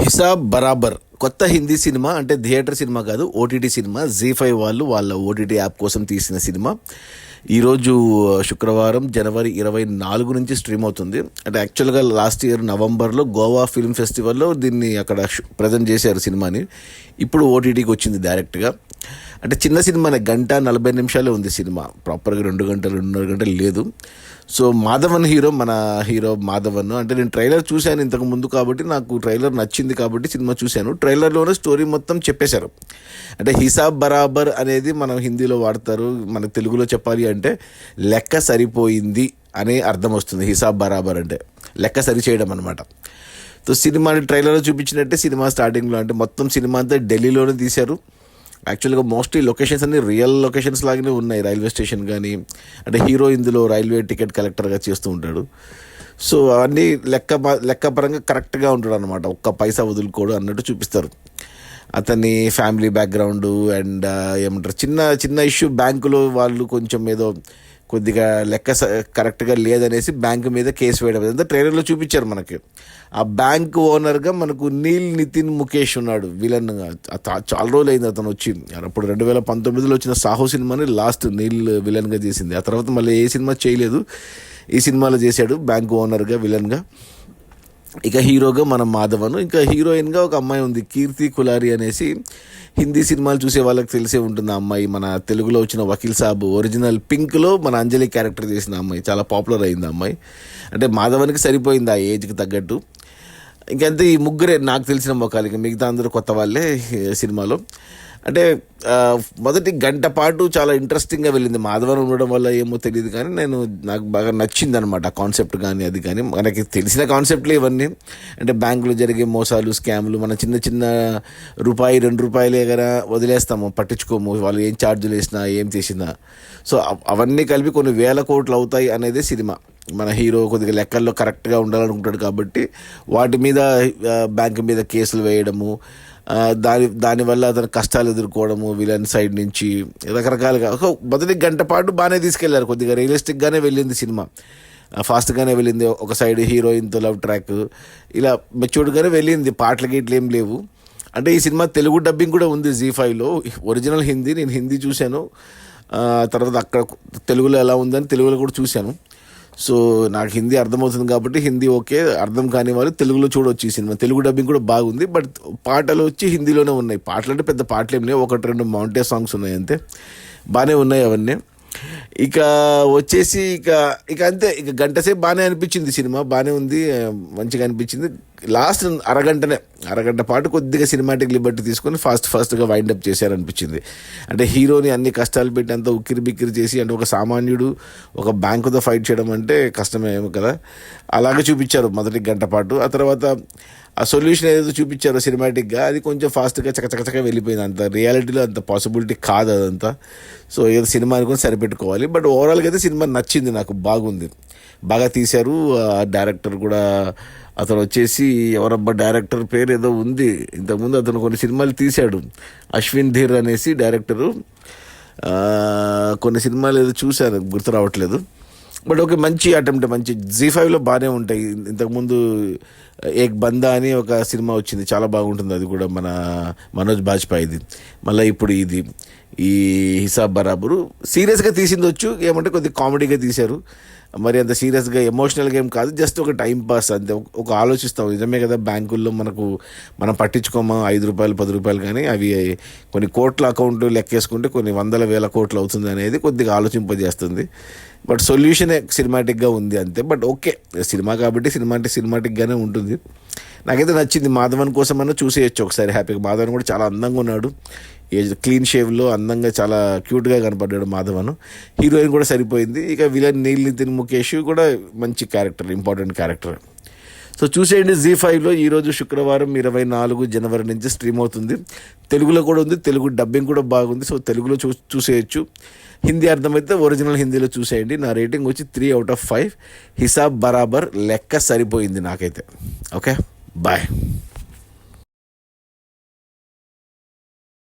హిసాబ్ బరాబర్ కొత్త హిందీ సినిమా, అంటే థియేటర్ సినిమా కాదు, ఓటీటీ సినిమా. జీ5 వాళ్ళు వాళ్ళ ఓటీటీ యాప్ కోసం తీసిన సినిమా ఈరోజు శుక్రవారం జనవరి 24 నుంచి స్ట్రీమ్ అవుతుంది. అంటే యాక్చువల్గా లాస్ట్ ఇయర్ నవంబర్లో గోవా ఫిల్మ్ ఫెస్టివల్లో దీన్ని అక్కడ ప్రజెంట్ చేశారు సినిమాని. ఇప్పుడు ఓటీటీకి వచ్చింది డైరెక్ట్గా. అంటే చిన్న సినిమానే, 1:40 ఉంది సినిమా. ప్రాపర్గా 2-2.5 గంటలు లేదు. సో మాధవన్ మన హీరో మాధవన్. అంటే నేను ట్రైలర్ చూశాను ఇంతకు ముందు, కాబట్టి నాకు ట్రైలర్ నచ్చింది కాబట్టి సినిమా చూశాను. ట్రైలర్లోనే స్టోరీ మొత్తం చెప్పేశారు. అంటే హిసాబ్ బరాబర్ అనేది మనం హిందీలో వాడతారు, మన తెలుగులో చెప్పాలి అంటే లెక్క సరిపోయింది అనే అర్థం వస్తుంది. హిసాబ్ బరాబర్ అంటే లెక్క సరి చేయడం అనమాట. సో సినిమాని ట్రైలర్లో చూపించినట్టే సినిమా స్టార్టింగ్లో, అంటే మొత్తం సినిమా అంతా ఢిల్లీలోనే తీశారు. యాక్చువల్గా మోస్ట్లీ లొకేషన్స్ అన్ని రియల్ లొకేషన్స్ లాగానే ఉన్నాయి. రైల్వే స్టేషన్ కానీ, అంటే హీరో ఇందులో రైల్వే టికెట్ కలెక్టర్గా చేస్తూ ఉంటాడు. సో అవన్నీ లెక్క పరంగా కరెక్ట్గా ఉంటాడు అనమాట. ఒక్క పైసా వదులుకోడు అన్నట్టు చూపిస్తారు. అతని ఫ్యామిలీ బ్యాక్గ్రౌండ్ అండ్ ఏమంటారు, చిన్న చిన్న ఇష్యూ, బ్యాంకులో వాళ్ళు కొంచెం ఏదో కొద్దిగా లెక్క కరెక్ట్గా లేదనేసి బ్యాంకు మీద కేసు వేయడం, అదంతా ట్రైలర్లో చూపించారు మనకి. ఆ బ్యాంక్ ఓనర్గా మనకు నితిన్ ముఖేష్ ఉన్నాడు విలన్గా. చాలా రోజులు అయింది అతను వచ్చి. అప్పుడు 2019లో వచ్చిన సాహో సినిమాని లాస్ట్ విలన్గా చేసింది. ఆ తర్వాత మళ్ళీ ఏ సినిమా చేయలేదు. ఈ సినిమాలో చేశాడు బ్యాంక్ ఓనర్గా, విలన్గా. ఇక హీరోగా మనం మాధవన్, ఇంకా హీరోయిన్గా ఒక అమ్మాయి ఉంది, కీర్తి కులారి అనేసి. హిందీ సినిమాలు చూసే వాళ్ళకి తెలిసే ఉంటుంది ఆ అమ్మాయి. మన తెలుగులో వచ్చిన వకీల్ సాబ్ ఒరిజినల్ పింక్లో మన అంజలి క్యారెక్టర్ చేసిన అమ్మాయి. చాలా పాపులర్ అయింది ఆ అమ్మాయి. అంటే మాధవన్కి సరిపోయింది ఆ ఏజ్కి తగ్గట్టు. ఇంకంతే ఈ ముగ్గురే నాకు తెలిసిన మొక్కలు, మిగతా అందరూ కొత్త వాళ్ళే సినిమాలో. అంటే మొదటి గంట పాటు చాలా ఇంట్రెస్టింగ్గా వెళ్ళింది. మాధవన్ ఉండడం వల్ల ఏమో తెలియదు కానీ నాకు బాగా నచ్చింది అనమాట కాన్సెప్ట్ కానీ అది కానీ. మనకి తెలిసిన కాన్సెప్ట్లే ఇవన్నీ. అంటే బ్యాంకులో జరిగే మోసాలు, స్కామ్లు, మన చిన్న చిన్న ₹2 కదా వదిలేస్తాము, పట్టించుకోము వాళ్ళు ఏం ఛార్జీలు వేసినా ఏం చేసినా. సో అవన్నీ కలిపి కొన్ని వేల కోట్లు అవుతాయి అనేది సినిమా. మన హీరో కొద్దిగా లెక్కల్లో కరెక్ట్గా ఉండాలనుకుంటాడు కాబట్టి వాటి మీద బ్యాంకు మీద కేసులు వేయడము, దానివల్ల అతను కష్టాలు ఎదుర్కోవడము విలన్ సైడ్ నుంచి రకరకాలుగా. మొదటి గంట పాటు బాగానే తీసుకెళ్లారు, కొద్దిగా రియలిస్టిక్గానే వెళ్ళింది సినిమా, ఫాస్ట్గానే వెళ్ళింది. ఒక సైడ్ హీరోయిన్తో లవ్ ట్రాక్, ఇలా మెచ్యూర్డ్గానే వెళ్ళింది. పాటలు గీట్లు ఏం లేవు. అంటే ఈ సినిమా తెలుగు డబ్బింగ్ కూడా ఉంది జీ5లో. ఒరిజినల్ హిందీ, నేను హిందీ చూశాను. తర్వాత అక్కడ తెలుగులో ఎలా ఉందని తెలుగులో కూడా చూశాను. సో నాకు హిందీ అర్థమవుతుంది కాబట్టి హిందీ ఓకే, అర్థం కాని వాళ్ళు తెలుగులో చూడవచ్చు ఈ సినిమా. తెలుగు డబ్బింగ్ కూడా బాగుంది. బట్ పాటలు వచ్చి హిందీలోనే ఉన్నాయి. పాటలు అంటే పెద్ద పాటలు ఏమి లేవు, 1-2 మౌంటే సాంగ్స్ ఉన్నాయి అంతే. బాగానే ఉన్నాయి అవన్నీ. ఇక వచ్చేసి ఇక అంతే. ఇక గంటసేపు బాగానే అనిపించింది సినిమా, బాగానే ఉంది, మంచిగా అనిపించింది. లాస్ట్ అరగంట పాటు కొద్దిగా సినిమాటిక్ లిబర్టీ తీసుకొని ఫాస్ట్గా వైండప్ చేశారనిపించింది. అంటే హీరోని అన్ని కష్టాలు పెట్టి అంతా ఉక్కిరి బిక్కిరి చేసి, అంటే ఒక సామాన్యుడు ఒక బ్యాంకుతో ఫైట్ చేయడం అంటే కష్టమే కదా, అలాగే చూపించారు మొదటి గంట పాటు. ఆ తర్వాత ఆ సొల్యూషన్ ఏదైతే చూపించారో సినిమాటిక్గా, అది కొంచెం ఫాస్ట్గా చకచకచక వెళ్ళిపోయింది. అంత రియాలిటీలో అంత పాసిబిలిటీ కాదు అదంతా. సో ఏదో సినిమా అనుకుని సరిపెట్టుకోవాలి. బట్ ఓవరాల్గా అయితే సినిమా నచ్చింది నాకు, బాగుంది, బాగా తీశారు. డైరెక్టర్ కూడా అతను వచ్చేసి ఎవరబ్బా డైరెక్టర్ పేరు ఏదో ఉంది, ఇంతకుముందు అతను కొన్ని సినిమాలు తీశాడు, అశ్విన్ ధీర్ అనేసి డైరెక్టరు. కొన్ని సినిమాలు ఏదో చూశాను, గుర్తు రావట్లేదు. బట్ ఓకే, మంచి అటెంప్ట్, మంచి. జీ5లో బాగానే ఉంటాయి. ఇంతకుముందు ఏక్ బందా అని ఒక సినిమా వచ్చింది, చాలా బాగుంటుంది అది కూడా, మన మనోజ్ బాజ్పాయిది. మళ్ళీ ఇప్పుడు ఈ హిసాబ్ బరాబరు సీరియస్గా తీసిందొచ్చు, ఏమంటే కొద్దిగా కామెడీగా తీశారు. మరి అంత సీరియస్గా ఎమోషనల్గా ఏం కాదు, జస్ట్ ఒక టైం పాస్ అంతే. ఒక ఆలోచిస్తాం, నిజమే కదా బ్యాంకుల్లో మనం పట్టించుకోమా ₹5 ₹10 కానీ అవి కొన్ని కోట్ల అకౌంట్ లెక్కేసుకుంటే కొన్ని 100,000 కోట్లు అవుతుంది అనేది కొద్దిగా ఆలోచింపజేస్తుంది. బట్ సొల్యూషనే సినిమాటిక్గా ఉంది అంతే. బట్ ఓకే, సినిమా కాబట్టి సినిమా అంటే సినిమాటిక్గానే ఉంటుంది. నాకైతే నచ్చింది. మాధవన్ కోసమన్నా చూసేయచ్చు ఒకసారి హ్యాపీగా. మాధవన్ కూడా చాలా అందంగా ఉన్నాడు, క్లీన్ షేవ్లో అందంగా చాలా క్యూట్గా కనపడ్డాడు మాధవన్. హీరోయిన్ కూడా సరిపోయింది. ఇక విలన్ నితిన్ ముఖేష్ కూడా మంచి క్యారెక్టర్, ఇంపార్టెంట్ క్యారెక్టర్. సో చూసేయండి జీ5లో. ఈరోజు శుక్రవారం 24 జనవరి నుంచి స్ట్రీమ్ అవుతుంది. తెలుగులో కూడా ఉంది, తెలుగు డబ్బింగ్ కూడా బాగుంది. సో తెలుగులో చూసేయచ్చు. హిందీ అర్థమైతే ఒరిజినల్ హిందీలో చూసేయండి. నా రేటింగ్ వచ్చి 3/5. హిసాబ్ బరాబర్, లెక్క సరిపోయింది నాకైతే. Okay, bye.